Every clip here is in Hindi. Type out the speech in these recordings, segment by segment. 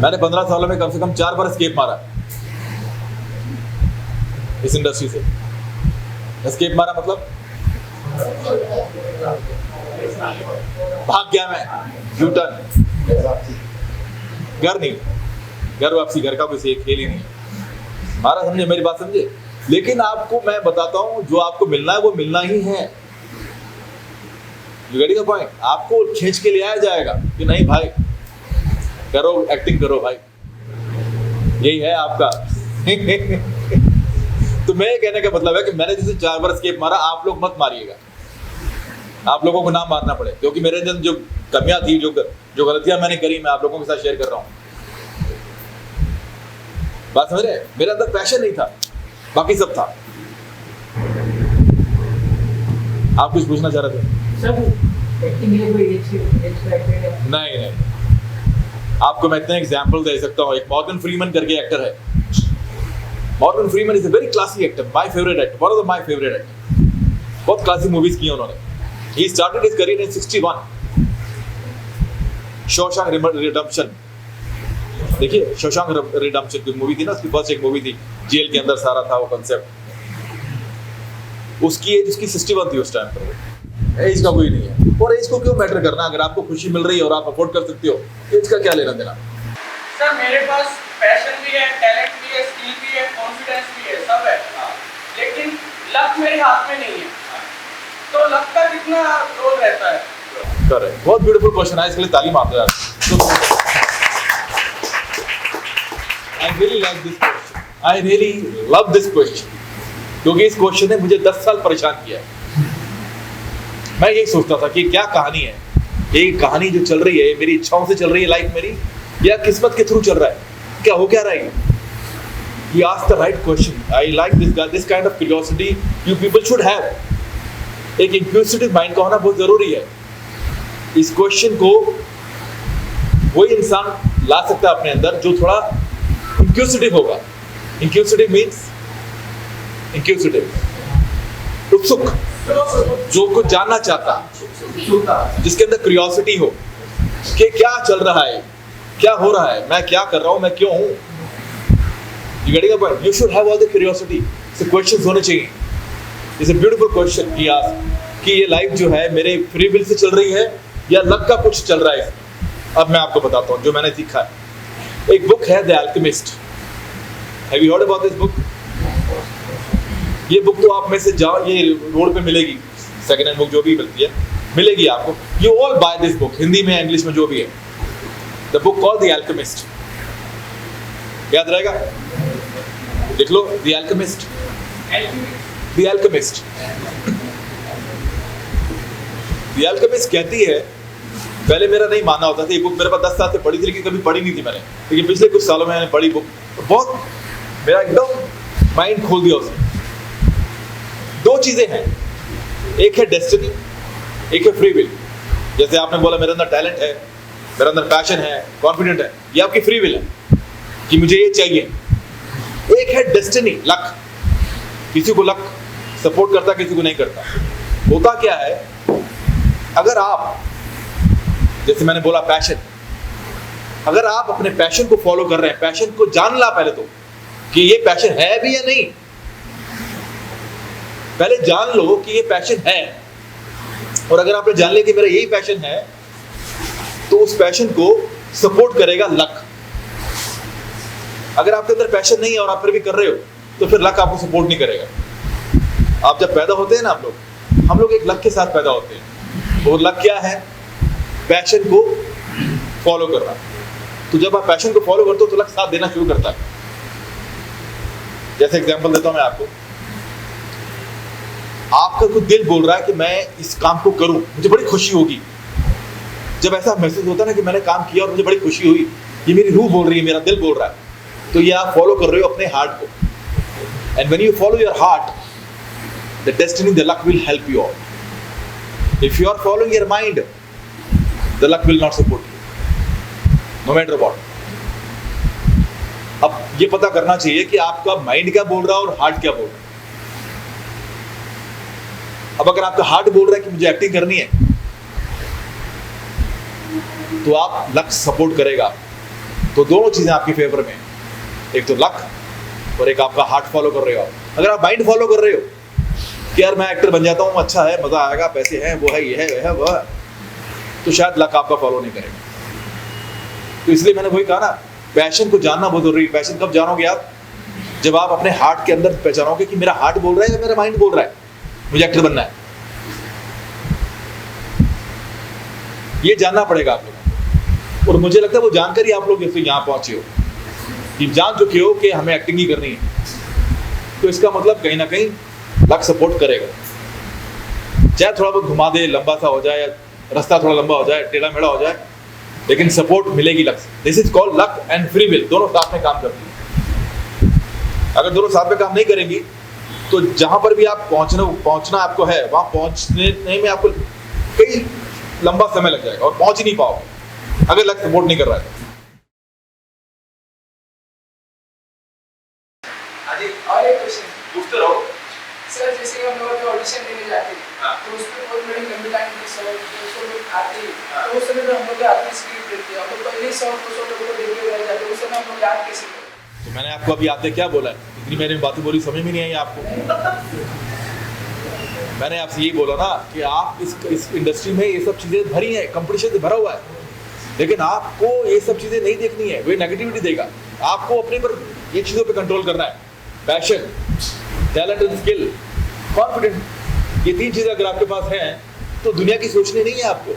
मैंने 15 सालों में कम से कम 4 बार एस्केप मारा इस इंडस्ट्री से। एस्केप मारा मतलब भाग गया मैं, यूटर्न। घर नहीं, घर वापसी, घर का कोई खेल ही नहीं है। मारा, समझे मेरी बात, समझे। लेकिन आपको मैं बताता हूं, जो आपको मिलना है वो मिलना ही है। You getting the point? आपको खींच के ले आया जाएगा कि नहीं भाई करो, एक्टिंग करो भाई, यही है आपका। तो मैं कहने का मतलब है कि मैंने जैसे 4 बार एस्केप मारा, आप लोग मत मारिएगा। आप लोगों को ना मारना पड़े, क्योंकि मेरे अंदर जो कमियां थी, जो गलतियां मैंने करी, मैं आप लोगों के साथ शेयर कर रहा हूं। बात समझ रहे? मेरे अंदर पैशन नहीं था, बाकी सब था। आप कुछ पूछना चाह रहे थे? सर, एक्टिंग के लिए कोई एज नहीं, आपको मैं इतने एग्जाम्पल दे सकता हूँ। एक मॉर्गन फ्रीमैन करके एक्टर है। Morgan Freeman is a very classy actor, my favourite actor, one of my favourite actor. बहुत क्लासी मूवीज की उन्होंने। He started his career in 61। Shawshank redemption, देखिए शॉशैंक रिडेम्पशन की मूवी थी ना, उसकी फर्स्ट एक मूवी थी, जेल के अंदर सारा था वो कंसेप्ट। उसकी एज उसकी 61 थी उस टाइम पर। एज का कोई नहीं है, और एज को क्यों मैटर करना? अगर आपको खुशी मिल रही है और आप अफोर्ड कर सकते हो, एज का क्या लेना देना। सर मेरे पास पैशन भी है, टैलेंट भी है, स्किल भी है, कॉन्फिडेंस भी है, सब है, लेकिन लक मेरे हाथ में नहीं है। तो लक का कितना रोल रहता है? करेक्ट, बहुत ब्यूटीफुल क्वेश्चन है, इसके लिए ताली मारते हैं यार। I really like this question. I really love this question. क्योंकि इस क्वेश्चन ने मुझे 10 साल परेशान किया है। मैं यही सोचता था कि क्या कहानी है, ये कहानी जो चल रही है मेरी इच्छाओं से चल रही है लाइफ मेरी, या किस्मत के थ्रू चल रहा है, क्या हो क्या रहा है। You asked the right question. I like this kind of curiosity you people should have. एक इंक्विजिटिव माइंड का होना बहुत जरूरी है। इस क्वेश्चन को वही इंसान ला सकता है अपने अंदर जो थोड़ा इंक्विजिटिव होगा। इंक्विजिटिव मीन्स इंक्विजिटिव, उत्सुक, जो कुछ जानना चाहता, जिसके अंदर क्यूरियोसिटी हो कि क्या चल रहा है, क्या हो रहा है, मैं क्या कर रहा हूं, मैं क्यों हूं। You getting a point? You should have all the curiosity. So questions होने चाहिए। It's a beautiful question he asked कि ये लाइफ जो है मेरे फ्री विल से चल रही है या लक का कुछ चल रहा है। अब मैं आपको बताता हूँ जो मैंने सीखा है। एक बुक है the alchemist. Have you heard about this book? ये बुक तो आप में से जाओ, ये रोड पे मिलेगी, सेकेंड हैंड बुक जो भी मिलती है मिलेगी आपको। You all buy this book, Hindi में इंग्लिश में जो भी है। The book called The Alchemist. याद रहेगा? लिख लो The Alchemist. The Alchemist. The Alchemist कहती है, पहले मेरा नहीं मानना होता था, ये बुक मेरे पास 10 साल से पढ़ी थी लेकिन कभी पढ़ी नहीं थी मैंने, लेकिन पिछले कुछ सालों में मैंने पढ़ी बुक, बहुत मेरा एकदम माइंड खोल दिया उसने। 2 चीजें हैं, एक है डेस्टिनी, एक है फ्री विल। जैसे आपने बोला मेरे अंदर टैलेंट है, मेरे अंदर पैशन है, कॉन्फिडेंट है, ये आपकी फ्री विल है कि मुझे ये चाहिए। एक है डेस्टिनी, लक। किसी को लक सपोर्ट करता, किसी को नहीं करता। होता क्या है, अगर आप, जैसे मैंने बोला पैशन, अगर आप अपने पैशन को फॉलो कर रहे हैं, पैशन को जान ला पहले तो कि ये पैशन है भी या नहीं, पहले जान लो कि ये पैशन है। और अगर आपने जान लिया कि मेरा यही पैशन है, तो उस पैशन को सपोर्ट करेगा लक। अगर आपके अंदर पैशन नहीं है और आप फिर भी कर रहे हो, तो फिर लक आपको सपोर्ट नहीं करेगा। आप जब पैदा होते हैं ना, हम लोग एक लक के साथ पैदा होते हैं। और लक क्या है? पैशन को फॉलो करना। तो जब आप पैशन को फॉलो करते हो तो लक साथ देना शुरू करता है। जैसे एग्जांपल देता हूं मैं आपको, आपका कुछ दिल बोल रहा है कि मैं इस काम को करूं, मुझे बड़ी खुशी होगी। जब ऐसा महसूस होता है ना कि मैंने काम किया और मुझे बड़ी खुशी हुई, ये मेरी रूह बोल रही है, मेरा दिल बोल रहा है, तो ये आप फॉलो कर रहे हो अपने हार्ट को। And when you follow your heart, the destiny, the luck will help you out. If you are following your mind, the luck will not support you, no matter what. अब ये पता करना चाहिए कि आपका माइंड क्या बोल रहा है और हार्ट क्या बोल रहा है। अब अगर आपका हार्ट बोल रहा है कि मुझे एक्टिंग करनी है, तो आप लक सपोर्ट करेगा। तो दोनों चीज़ें आपकी फेवर में हैं, एक तो लक और एक आपका हार्ट फॉलो कर रहे हो आप। अगर आप माइंड फॉलो कर रहे हो कि यार मैं एक्टर बन जाता हूँ, अच्छा है, मज़ा आएगा, पैसे हैं, वो है, ये है वह है, तो शायद लक आपका फॉलो नहीं करेगा। तो इसलिए मैंने वही कहा ना, पैशन को जानना बहुत जरूरी है। पैशन कब जानोगे आप? जब आप अपने हार्ट के अंदर पहचानोगे कि मेरा हार्ट बोल रहा है या मेरा माइंड बोल रहा है मुझे एक्टर बनना है। ये जानना पड़ेगा आप लोगों को, और मुझे लगता है वो जानकर ही आप लोग यहाँ पहुंचे हो, कि जान चुके हो कि हमें एक्टिंग ही करनी है। तो इसका मतलब कहीं ना कहीं लक सपोर्ट करेगा, चाहे थोड़ा बहुत घुमा दे, लंबा सा हो जाए, रास्ता थोड़ा लंबा हो जाए, टेढ़ा मेढ़ा हो जाए, लेकिन सपोर्ट मिलेगी लक से। This is called luck and free will, दोनों साथ में काम करती है। अगर दोनों साथ में काम नहीं करेंगी तो जहां पर भी आप पहुंचना आपको है, वहां पहुंचने में आपको कई लंबा समय लग जाएगा और पहुंच ही नहीं पाओगे अगर लक सपोर्ट नहीं कर रहा है। और एक क्वेश्चन पूछते रहो सर, जैसे कि हम लोग के ऑडिशन देने जाते हैं, हाँ। तो उसमें बहुत बड़ी लंबी लाइन की सर 200 लोग आते हैं, हाँ। तो उस समय तो हम लोग अपनी स्क्रिप्ट देखते हैं, हम लोग पहले 100-200 लोगों को देख के रह जाते हैं, उस समय हम लोग याद कैसे करें? तो मैंने आपको अभी आते क्या बोला है, इतनी मैंने बातें बोली, समझ में नहीं आई आपको। मैंने आपसे यही बोला ना कि आप इस इंडस्ट्री में ये सब चीज़ें भरी हैं, कंपटीशन से भरा हुआ है, लेकिन आपको ये सब चीज़ें नहीं देखनी है, वे नेगेटिविटी देगा। आपको अपने पर ये चीज़ों पे कंट्रोल करना है, passion, talent and skill, confident, ये तीन चीज़ें अगर आपके पास हैं तो दुनिया की सोचनी नहीं है आपको।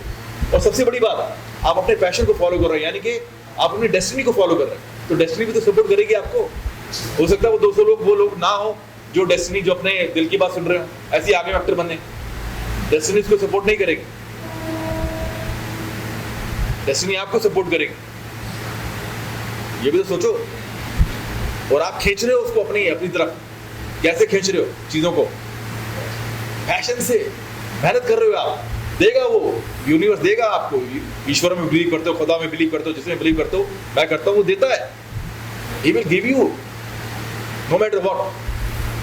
और सबसे बड़ी बात, आप अपने पैशन को फॉलो कर रहे हैं, यानी कि आप अपनी डेस्टिनी को फॉलो कर रहे हैं, तो डेस्टिनी भी तो सपोर्ट करेगी आपको। हो सकता है वो 200 लोग वो लोग ना हो जो डेस्टिनी, जो अपने दिल की बात सुन रहे हो, ऐसे आगे एक्टर बनने, डेस्टिनी इसको सपोर्ट नहीं करेगी, डेस्टिनी आपको सपोर्ट करेगी। ये भी तो सोचो। और आप खींच रहे हो उसको अपनी तरफ, कैसे खींच रहे हो चीजों को? पैशन से मेहनत कर रहे हो आप, देगा वो यूनिवर्स देगा आपको। ईश्वर में बिलीव करते हो, खुदा में बिलीव करते हो, जिसमें बिलीव करते हो, मैं करता हूँ, वो देता है। He will give you no matter what.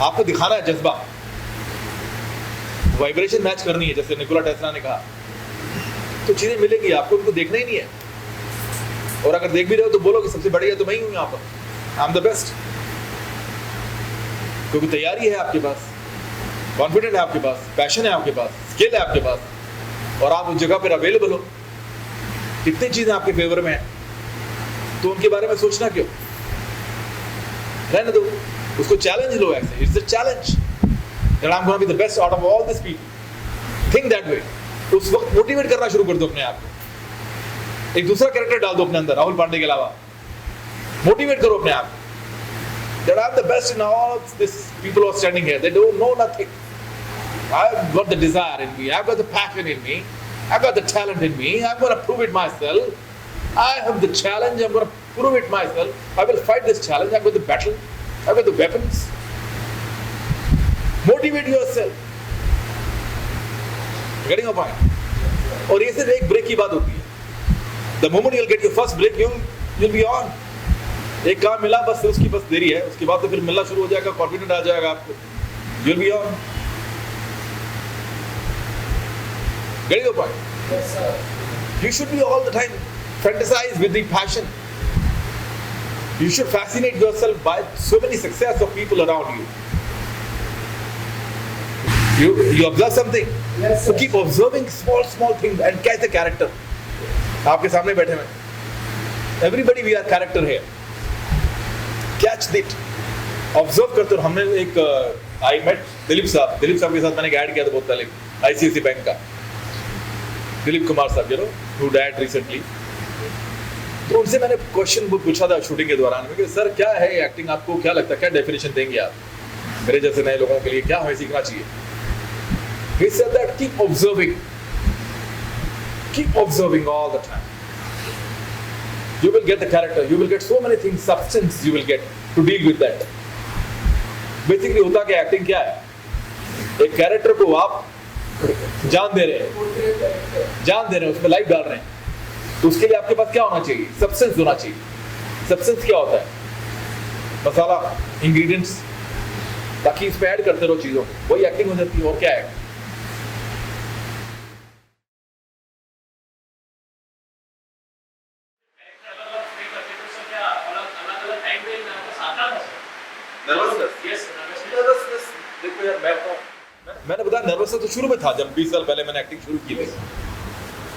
आपको दिखाना है जज्बा, वाइब्रेशन मैच करनी है, जैसे निकोला टेस्ला ने कहा, तो चीजें मिलेगी आपको, उनको देखना ही नहीं है। और अगर देख भी रहे हो तो बोलो कि सबसे बढ़िया तो मैं ही हूँ यहाँ पर, आई एम द बेस्ट, क्योंकि तैयारी है आपके पास, कॉन्फिडेंट है आपके पास, पैशन है आपके पास, स्किल है आपके पास, और आप उस जगह पर अवेलेबल हो। कितनी चीजें आपके फेवर में हैं, तो उनके बारे में सोचना क्यों? रहने दो, उसको चैलेंज लो ऐसे, it's a challenge that I'm going to be the best out of all these people. Think that way. उस वक्त मोटिवेट करना शुरू कर दो अपने आप को, एक दूसरा कैरेक्टर डाल दो अपने अंदर, राहुल पांडे के अलावा मोटिवेट करो अपने आप को that I'm the best in all of these people who are standing here. They don't know nothing. I've got the desire in me, I've got the passion in me, I've got the talent in me, I'm going to prove it myself. I have the challenge, I'm going to prove it myself. I will fight this challenge, I've got the battle, I've got the weapons. Motivate yourself. Getting a point? और ये सिर्फ एक ब्रेक की बात होती है। The moment you'll get your first break, you'll be on. एक काम मिला, बस उसकी बस देरी है, उसके बाद तो फिर मिलना शुरू हो जाएगा, कॉन्फिडेंट आ जाएगा आपको, you'll be on. Getting a point? Yes, sir. You should be all the time fantasize with the passion. You should fascinate yourself by so many success of people around you. You observe something, Yes, so sir. keep observing small things and catch the character. आपके सामने बैठे हैं, everybody we are character here. Catch it, observe करते रहो। हमने एक I met दिलीप साहब के साथ मैंने एक ऐड किया था बहुत पहले, ICICI बैंक का, दिलीप कुमार साहब, you know, who died recently. तो उनसे मैंने क्वेश्चन पूछा था शूटिंग के दौरान में कि सर क्या है एक्टिंग, आपको क्या लगता है, क्या डेफिनेशन देंगे आप मेरे जैसे नए लोगों के लिए, क्या हमें सीखना चाहिए? He said that keep observing all the time. You will get the character, you will get so many things, substance you will get to deal with that. Basically होता क्या, एक्टिंग क्या है? एक कैरेक्टर को आप जान दे रहे हैं, उसमें लाइफ डाल रहे हैं, तो उसके लिए आपके पास क्या होना चाहिए? सब्सटेंस होना चाहिए। सब्सटेंस क्या होता है? मसाला, इंग्रेडिएंट्स, ताकि इसमें ऐड करते रहो चीजों को, वही एक्टिंग हो जाती है। और क्या है? आता था नर्वसनेस देखो यार, मैं बताऊं, मैंने बताया नर्वसनेस तो शुरू में था, जब 20 साल पहले मैंने एक्टिंग शुरू की थी।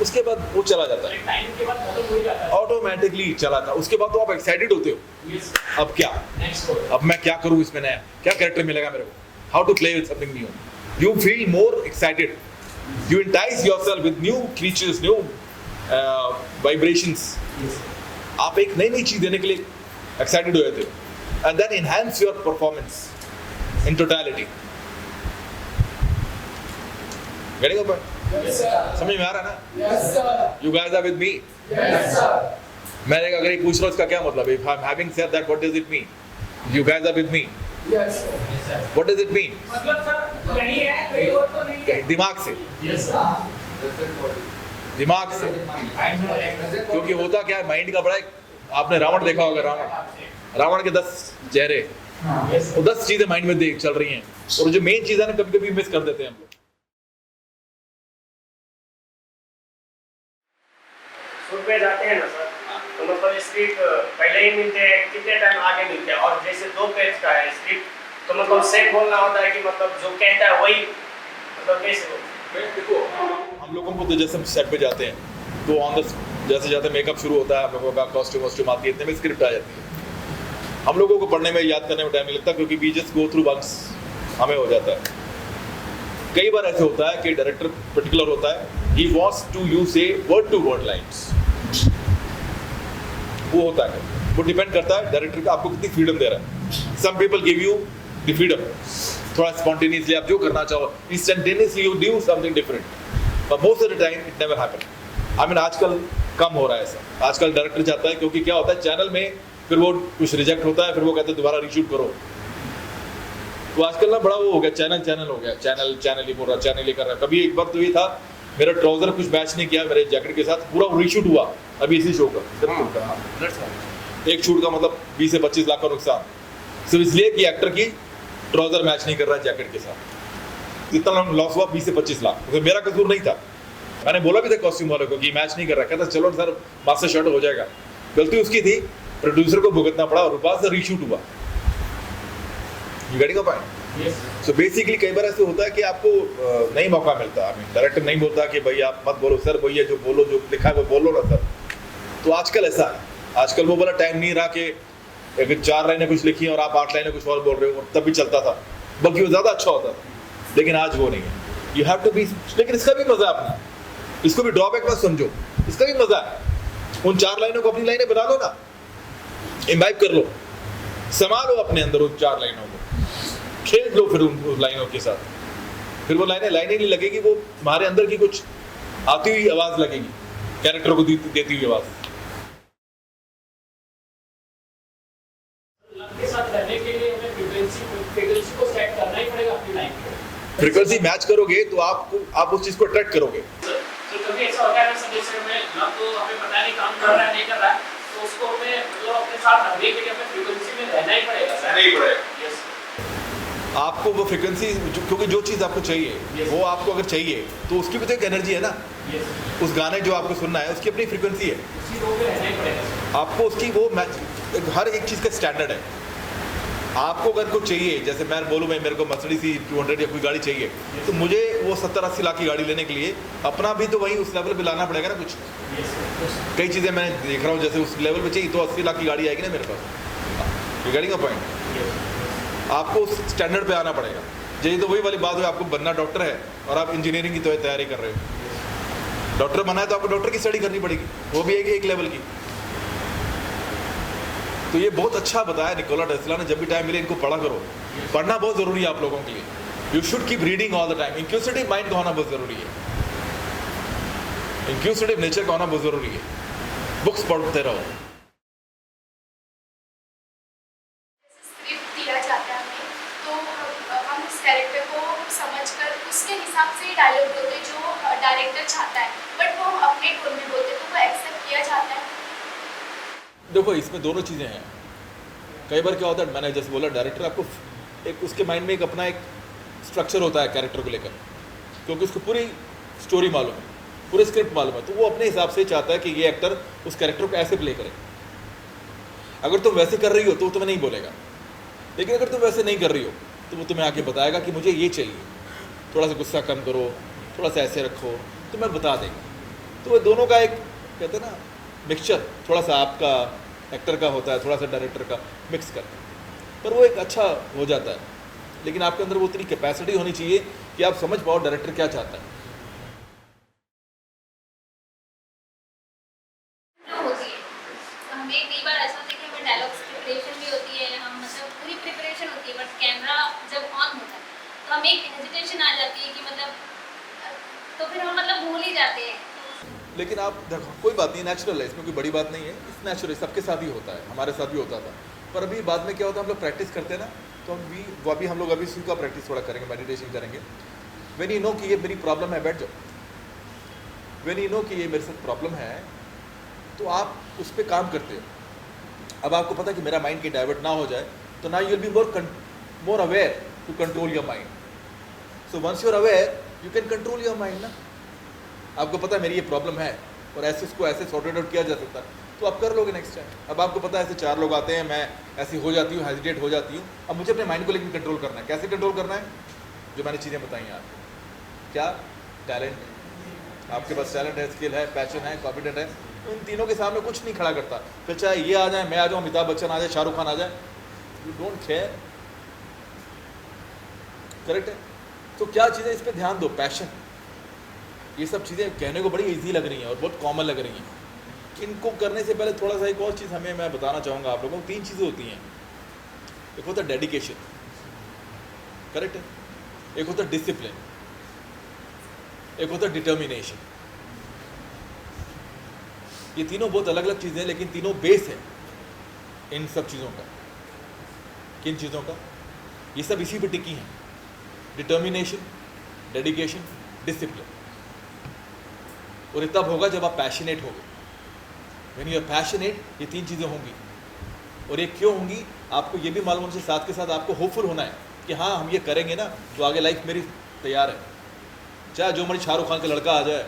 उसके बाद वो चला जाता है, टाइम के बाद खत्म हो जाता है, ऑटोमेटिकली चला था। उसके बाद तो आप एक्साइटेड होते हो, अब क्या, अब मैं क्या करूं इसमें, नया क्या कैरेक्टर मिलेगा मेरे को, how to play with something new. You feel more excited, you entice yourself with new creatures, new vibrations. आप एक नई चीज देने के लिए एक्साइटेड हो जाते हो, and then enhance your performance in totality. Getting up? समझ में आ रहा है ना? You guys are with me? मैंने अगर ये पूछ रहा हूं इसका क्या मतलब है, if I am having said that what does it mean? You guys are with me? What does it mean? मतलब सर नहीं है, कोई और तो नहीं है, दिमाग से, दिमाग से। क्योंकि होता क्या है, माइंड का बड़ा एक, आपने रावण देखा होगा, रावण के 10 चेहरे, वो 10 चीजें माइंड में देख चल रही हैं, और जो मेन चीज है ना कभी कभी मिस कर देते हैं हम लोग। शूट पे जाते हैं ना सर, तो मतलब स्क्रिप्ट पहले ही मिलते हैं, कितने टाइम आगे मिलते हैं, और जैसे 2 पेज का है स्क्रिप्ट, तो मतलब सेम बोलना होता है कि मतलब जो कहता है वही, मतलब कैसे हो? देखो हम लोगों को तो जैसे हम सेट पे जाते हैं तो ऑन द जैसे जैसे मेकअप शुरू होता है, हम लोगों का कॉस्ट्यूम आती है, इतने में स्क्रिप्ट आ जाती है। हम लोगों को पढ़ने में, याद करने में टाइम नहीं लगता, क्योंकि we just go through once, हमें हो जाता है। कई बार ऐसे होता है कि डायरेक्टर पर्टिकुलर होता है, he wants to use a word to word lines, वो होता है, वो डिपेंड करता है डायरेक्टर का आपको कितनी फ्रीडम दे रहा है। Some people give you the freedom, थोड़ा स्पॉन्टेनियसली आप जो करना चाहो, instantaneously you do something different, but most of the time it never happen. I mean आजकल कम हो रहा है ऐसा, आजकल डायरेक्टर चाहता है, क्योंकि क्या होता है चैनल में फिर वो कुछ रिजेक्ट होता है, फिर वो कहते हैं दोबारा रीशूट करो। तो आजकल ना बड़ा वो हो गया, चैनल हो गया, चैनल ही बोल रहा, चैनल ही कर रहा। कभी एक बार तो ये था, मेरा ट्राउजर कुछ मैच नहीं किया मेरे जैकेट के साथ, पूरा रीशूट हुआ अभी इसी शो का। एक शूट का मतलब 20 से 25 लाख का नुकसान, सिर्फ इसलिए कि एक्टर की ट्राउजर मैच नहीं कर रहा है जैकेट के साथ। इतना लॉस हुआ 20 से 25 लाख, तो मेरा कसूर नहीं था। मैंने बोला भी था कॉस्ट्यूम वाले को कि मैच नहीं कर रहा, कहता चलो सर मास्टर शॉट हो जाएगा। गलती उसकी थी, प्रोड्यूसर को भुगतना पड़ा और ऊपर से रीशूट हुआ। You getting a point? So basically कई बार ऐसे होता है कि आपको नहीं मौका मिलता, आई मीन डायरेक्टर नहीं बोलता कि भाई आप मत बोलो सर, वही है जो बोलो, जो लिखा है वो बोलो ना सर। तो आजकल ऐसा है, आजकल वो वाला टाइम नहीं रहा कि अगर 4 लाइनें कुछ लिखी और आप 8 लाइनें कुछ और बोल रहे हो, तब भी चलता था, बल्कि वो ज़्यादा अच्छा होता था। लेकिन आज वो नहीं है, यू हैव टू बी। लेकिन इसका भी मजा है अपना, इसको भी ड्रॉबैक मत समझो, इसका भी मजा है। उन 4 लाइनों को अपनी लाइनें बना लो ना, इम्बाइब कर लो, संभालो अपने अंदर उन 4 लाइनों को, खेल लो फिर उन लाइनों के साथ। फिर वो लाइनें नहीं लगेगी, वो तुम्हारे अंदर की कुछ आती हुई आवाज लगेगी, कैरेक्टर को देती हुई आवाज। के साथ रहने के लिए हमें फ्रीक्वेंसी को सेट करना ही पड़ेगा अपनी लाइफ में। फ्रीक्वेंसी मैच करोगे तो आप उस चीज को अट्रैक्ट करोगे। तो कभी ऐसा होता है ना जैसे में ना, तो हमें पता नहीं काम कर रहा है नहीं कर रहा है, तो उसको हमें मतलब अपने साथ रखने के लिए हमें फ्रीक्वेंसी में रहना ही पड़ेगा। रहना ही पड़ेगा। यस, आपको वो फ्रीक्वेंसी, क्योंकि जो चीज़ आपको चाहिए वो आपको अगर चाहिए तो उसकी भी तो एक एनर्जी है ना। उस गाने जो आपको सुनना है उसकी अपनी फ्रीक्वेंसी है, उसी रोल में रहना ही पड़ेगा। आपको उसकी वो मैच, हर एक चीज़ का स्टैंडर्ड है। आपको अगर कुछ चाहिए, जैसे मैं बोलूँ मैं मेरे को मर्सिडीज 200 या कोई गाड़ी चाहिए, तो मुझे वो 70-80 लाख की गाड़ी लेने के लिए अपना भी तो वही उस लेवल पे लाना पड़ेगा ना कुछ। कई चीज़ें मैं देख रहा हूँ जैसे उस लेवल पे चाहिए तो 80 लाख की गाड़ी आएगी ना मेरे पास। रिगार्डिंग अ पॉइंट, आपको उस स्टैंडर्ड पे आना पड़ेगा। यही तो वही वाली बात है, आपको बनना डॉक्टर है और आप इंजीनियरिंग की तो तैयारी कर रहे हो। डॉक्टर बनना है तो आपको डॉक्टर की स्टडी करनी पड़ेगी, वो भी एक लेवल की। तो ये बहुत अच्छा बताया निकोला टेस्ला ने, जब भी टाइम मिले इनको पढ़ा करो। पढ़ना बहुत ज़रूरी है आप लोगों के लिए। You should keep reading all the time. Inquisitive mind का होना बहुत ज़रूरी है, इंक्यूसिटिव नेचर का होना बहुत ज़रूरी है। बुक्स पढ़ते रहो। स्क्रिप्ट दिया जाता है हमें, तो हम उस कैरेक्टर को समझकर उसके हिसाब से डायलॉग बोलते जो डायरेक्टर चाहता है, बट वो हम अपने टोन में बोलते तो वो एक्सेप्ट किया जाता है। देखो इसमें दोनों चीज़ें हैं। कई बार क्या होता है, मैंने जैसे बोला, डायरेक्टर आपको एक उसके माइंड में एक अपना एक स्ट्रक्चर होता है कैरेक्टर को लेकर, क्योंकि उसको पूरी स्टोरी मालूम है, पूरे स्क्रिप्ट मालूम है, तो वो अपने हिसाब से चाहता है कि ये एक्टर उस कैरेक्टर को ऐसे प्ले करे। अगर तुम वैसे कर रही हो तो वो तुम्हें नहीं बोलेगा, लेकिन अगर तुम वैसे नहीं कर रही हो तो वो तुम्हें आके बताएगा कि मुझे ये चाहिए, थोड़ा सा गुस्सा कम करो, थोड़ा सा ऐसे रखो, तो मैं बता देगा। तो वो दोनों का एक कहते हैं ना मिक्सचर, थोड़ा सा आपका एक्टर का होता है, थोड़ा सा डायरेक्टर का मिक्स करके, पर वो एक अच्छा हो जाता है। लेकिन आपके अंदर वो उतनी कैपेसिटी होनी चाहिए कि आप समझ पाओ डायरेक्टर क्या चाहता है। होती है तो हमें कई बार ऐसा होता है कि हमें डायलॉग्स प्रिपरेशन भी होती है, हम मतलब पूरी प्रिपरेशन होती है, बट कैमरा जब ऑन होता है तो हमें एक हेजिटेशन आ जाती है कि मतलब तो फिर हम मतलब भूल ही जाते हैं। लेकिन आप देखो कोई बात नहीं, नेचुरल है, इसमें कोई बड़ी बात नहीं है, इस नेचुरल सबके साथ ही होता है, हमारे साथ भी होता था। पर अभी बाद में क्या होता है, हम लोग प्रैक्टिस करते हैं ना, तो हम लोग अभी इसी का प्रैक्टिस थोड़ा करेंगे, मेडिटेशन करेंगे। व्हेन यू नो कि ये मेरी प्रॉब्लम है, बैठ जाओ। व्हेन यू नो कि ये मेरे साथ प्रॉब्लम है, तो आप उस पर काम करते हो। अब आपको पता है कि मेरा माइंड कहीं डाइवर्ट ना हो जाए, तो ना you will be more aware to control your mind. So once you are aware you can control your mind ना। आपको पता है मेरी ये प्रॉब्लम है और ऐसे इसको ऐसे सॉर्टेड आउट किया जा सकता है, तो आप कर लोगे नेक्स्ट टाइम। अब आपको पता है ऐसे 4 लोग आते हैं, मैं ऐसी हो जाती हूँ, हेजिटेट हो जाती हूँ। अब मुझे अपने माइंड को लेकिन कंट्रोल करना है। कैसे कंट्रोल करना है? जो मैंने चीज़ें बताई हैं आपको। क्या टैलेंट, आपके पास टैलेंट है, स्किल है, पैशन है, कॉन्फिडेंट है, उन तीनों के सामने कुछ नहीं खड़ा करता। फिर चाहे ये आ जाए, मैं आ जाऊँ, अमिताभ बच्चन आ जाए, शाहरुख खान आ जाए, यू डोंट केयर। करेक्ट है? तो क्या चीज़ें इस पर ध्यान दो, पैशन। ये सब चीज़ें कहने को बड़ी इजी लग रही हैं और बहुत कॉमन लग रही हैं। इनको करने से पहले थोड़ा सा एक और चीज़ मैं बताना चाहूँगा आप लोगों को। 3 चीज़ें होती हैं। एक होता है डेडिकेशन, करेक्ट है, एक होता है डिसिप्लिन, एक होता है डिटर्मिनेशन। ये तीनों बहुत अलग अलग चीज़ें हैं, लेकिन तीनों बेस है इन सब चीज़ों का। किन चीज़ों का? ये सब इसी पे टिकी हैं, डिटर्मिनेशन, डेडिकेशन, डिसिप्लिन। और ये तब होगा जब आप पैशनेट होगे। व्हेन यू आर पैशनेट, ये 3 चीज़ें होंगी। और ये क्यों होंगी आपको ये भी मालूम होने से साथ के साथ आपको होपफुल होना है कि हाँ हम ये करेंगे ना तो आगे लाइफ मेरी तैयार है। चाहे जो मर्जी शाहरुख खान का लड़का आ जाए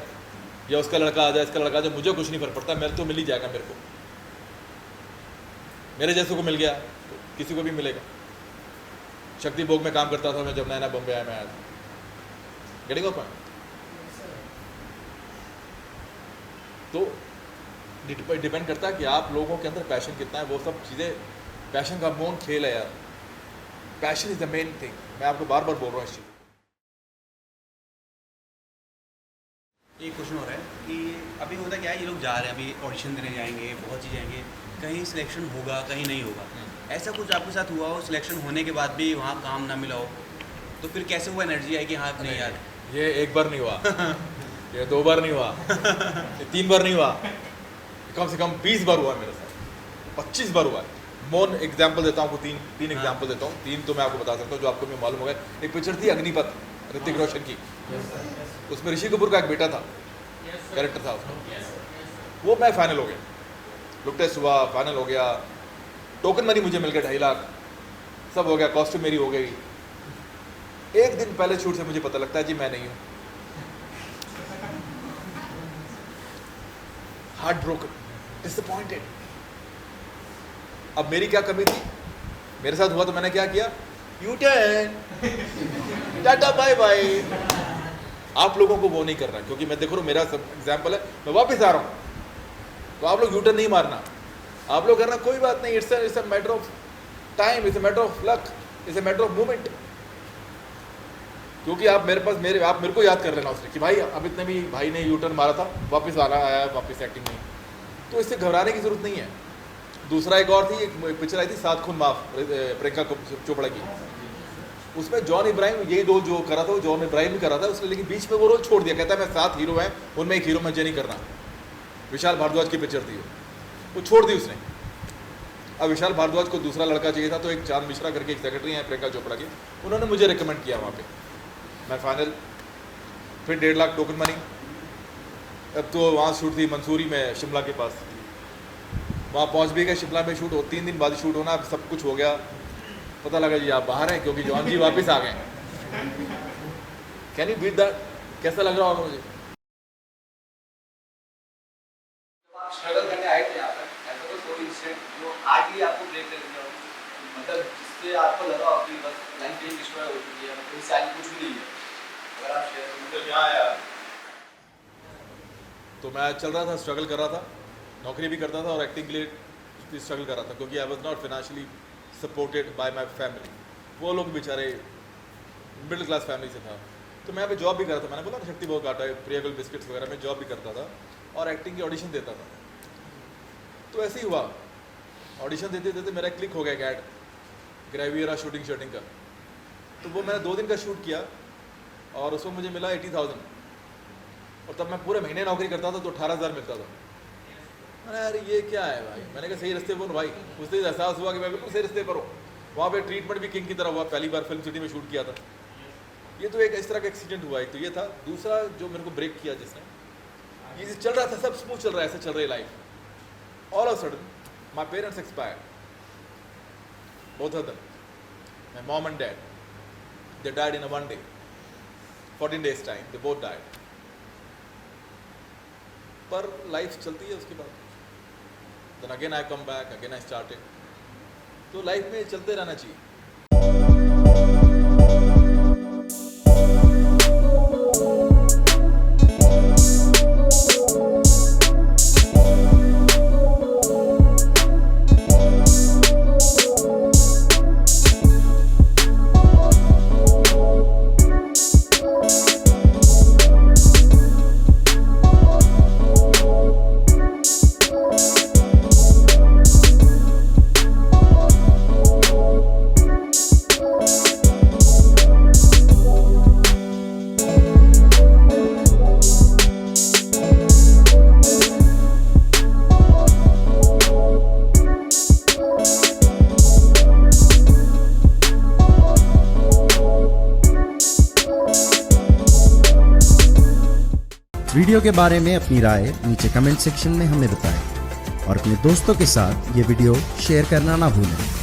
या उसका लड़का आ जाए, इसका लड़का आ जाए, मुझे कुछ नहीं फर्क पड़ता, मेरे तो मिल ही जाएगा। मेरे को मेरे जैसे को मिल गया तो किसी को भी मिलेगा। शक्ति भोग में काम करता था मैं, जब नया नया बॉम्बे आया मैं आया था। Getting a point? तो डिपेंड करता है कि आप लोगों के अंदर पैशन कितना है। वो सब चीज़ें, पैशन का मोन खेल है यार। Passion is the main thing. मैं आपको बार बार बोल रहा हूँ इस चीज़ को। एक क्वेश्चन हो रहा है कि अभी होता क्या है, ये लोग जा रहे हैं, अभी ऑडिशन देने जाएंगे, बहुत चीज़ जाएंगे, कहीं सिलेक्शन होगा कहीं नहीं होगा। ऐसा कुछ आपके साथ हुआ हो, सिलेक्शन होने के बाद भी वहाँ काम ना मिला हो, तो फिर कैसे वो एनर्जी आई कि हाँ नहीं यार? ये एक बार नहीं हुआ ये 2 बार नहीं हुआ ये 3 बार नहीं हुआ, कम से कम 20 बार हुआ मेरे साथ, 25 बार हुआ। मोन एग्जाम्पल देता हूँ आपको, 3 एग्जाम्पल देता हूँ। 3 तो मैं आपको बता सकता हूँ जो आपको भी मालूम होगा। एक पिक्चर थी अग्निपथ, ऋतिक रोशन की। उसमें ऋषि कपूर का एक बेटा था, कैरेक्टर था उसका। वो मैं फाइनल हो गया, लुक टेस्ट हुआ, फाइनल हो गया, टोकन मनी मुझे मिल गया 2.5 लाख, सब हो गया, कॉस्ट्यूम मेरी हो गई। एक दिन पहले शूट से मुझे पता लगता है जी मैं नहीं हूँ। Heart broken, disappointed. अब मेरी क्या कमी थी? मेरे साथ हुआ तो मैंने क्या किया? U turn, tata bye bye. आप लोगों को वो नहीं करना, क्योंकि मैं देखो मेरा सब एग्जाम्पल है, मैं वापस आ रहा हूँ, तो आप लोग यू टर्न नहीं मारना। आप लोग करना कोई बात नहीं, it's a matter of time, it's a matter of luck, it's a matter of movement. क्योंकि आप मेरे को याद कर लेना उसने कि भाई अब इतने भी भाई ने यू टर्न मारा था, वापस आना आया, वापस एक्टिंग नहीं, तो इससे घबराने की जरूरत नहीं है। दूसरा एक और थी, एक पिक्चर आई थी 7 खून माफ, प्रियंका चोपड़ा की। उसमें जॉन इब्राहिम यही रोल जो करा था, वो जॉन इब्राहिम ही करा था उसने, लेकिन बीच में वो रोल छोड़ दिया। कहता है मैं 7 हीरो हैं, उनमें एक हीरो मुझे नहीं करना। विशाल भारद्वाज की पिक्चर थी वो छोड़ दी उसने। अब विशाल भारद्वाज को दूसरा लड़का चाहिए था, तो एक चांद मिश्रा करके एक सेक्रेटरी हैं प्रियंका चोपड़ा की, उन्होंने मुझे रिकमेंड किया वहाँ पे। मैं फाइनल, फिर 1.5 लाख टोकन मनी। अब तो वहाँ शूट थी मंसूरी में, शिमला के पास। वहाँ पहुँच भी गए, शिमला में शूट हो, 3 दिन बाद शूट होना, सब कुछ हो गया। पता लगा जी आप बाहर हैं, क्योंकि जॉन जी वापस आ गए। Can you beat that? कैसा लग रहा होगा मुझे? आप स्ट्रगल करने आए थे यहाँ पर, ऐसा तो कोई इंसिडेंट जो हार्डली आपको ब्रेक कर दिया हो, मतलब जिससे आपको लगा हो कि बस लाइफ कहीं डिस्ट्रॉय हो चुकी है, मतलब इससे आगे कुछ भी नहीं है, अगर आप शेयर मतलब यहाँ आया तो मैं चल रहा था, स्ट्रगल कर रहा था, नौकरी भी करता था और एक्टिंग के लिए भी स्ट्रगल कर रहा था, क्योंकि I was not financially supported by my family. वो लोग बेचारे मिडिल क्लास फैमिली से था, तो मैं यहाँ पे जॉब भी करता था। मैंने बोला ना शक्ति बहुत काटा है, प्रियगल बिस्किट्स वगैरह में जॉब भी करता था और एक्टिंग की ऑडिशन देता था। तो ऐसे ही हुआ, ऑडिशन देते देते मेरा क्लिक हो गया एक ऐड ग्रेवियरा शूटिंग का। तो वो मैंने 2 दिन का शूट किया और उसमें मुझे मिला 80,000, और तब मैं पूरे महीने नौकरी करता था तो 18,000 मिलता था। अरे यार ये क्या है भाई, मैंने कहा सही रास्ते पर हूँ भाई। उस दिन एहसास हुआ कि मैं बिल्कुल सही रास्ते पर हूँ। वहाँ पे ट्रीटमेंट भी किंग की तरह हुआ, पहली बार फिल्म सिटी में शूट किया था। ये तो एक इस तरह का एक्सीडेंट हुआ, एक तो ये था। दूसरा जो मेरे को ब्रेक किया जिसने, ये चल रहा था, सब स्मूथ चल रहा है, ऐसे चल रही life. All of sudden my parents expired, both of them, my mom and dad, they died in one day, 14 days time, they both died. पर लाइफ चलती है उसके बाद। Then again I come back, again I started. तो लाइफ में चलते रहना चाहिए। वीडियो के बारे में अपनी राय नीचे कमेंट सेक्शन में हमें बताएं और अपने दोस्तों के साथ ये वीडियो शेयर करना ना भूलें।